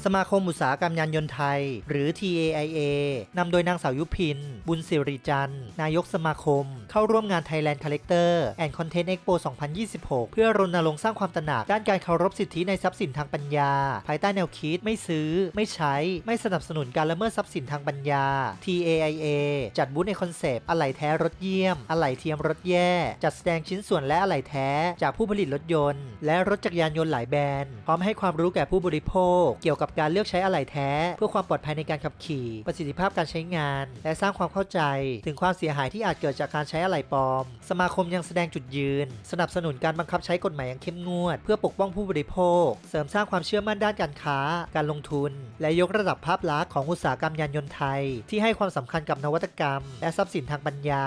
สมาคมอุตสาหกรรมยานยนต์ไทยหรือ TAIA นำโดยนางสาวยุพิน บุญสิริจันทร์นายกสมาคมเข้าร่วมงาน Thailand Collector and Content Expo 2026 เพื่อรณรงค์สร้างความตระหนักด้านการเคารพสิทธิในทรัพย์สินทางปัญญาภายใต้แนวคิดไม่ซื้อไม่ใช้ไม่สนับสนุนการละเมิดทรัพย์สินทางปัญญา TAIA จัดบูธในคอนเซปต์อะไหล่แท้รถเยี่ยมอะไหล่เทียมรถแย่จัดแสดงชิ้นส่วนและอะไหล่แท้จากผู้ผลิตรถยนต์และรถจักรยานยนต์หลายแบรนด์พร้อมให้ความรู้แก่ผู้บริโภคเกี่ยวกับการเลือกใช้อะไหล่แท้เพื่อความปลอดภัยในการขับขี่ประสิทธิภาพการใช้งานและสร้างความเข้าใจถึงความเสียหายที่อาจเกิดจากการใช้อะไหล่ปลอมสมาคมยังแสดงจุดยืนสนับสนุนการบังคับใช้กฎหมายอย่างเข้มงวดเพื่อปกป้องผู้บริโภคเสริมสร้างความเชื่อมั่นด้านการค้าการลงทุนและยกระดับภาพลักษณ์ของอุตสาหกรรมยานยนต์ไทยที่ให้ความสำคัญกับนวัตกรรมและทรัพย์สินทางปัญญา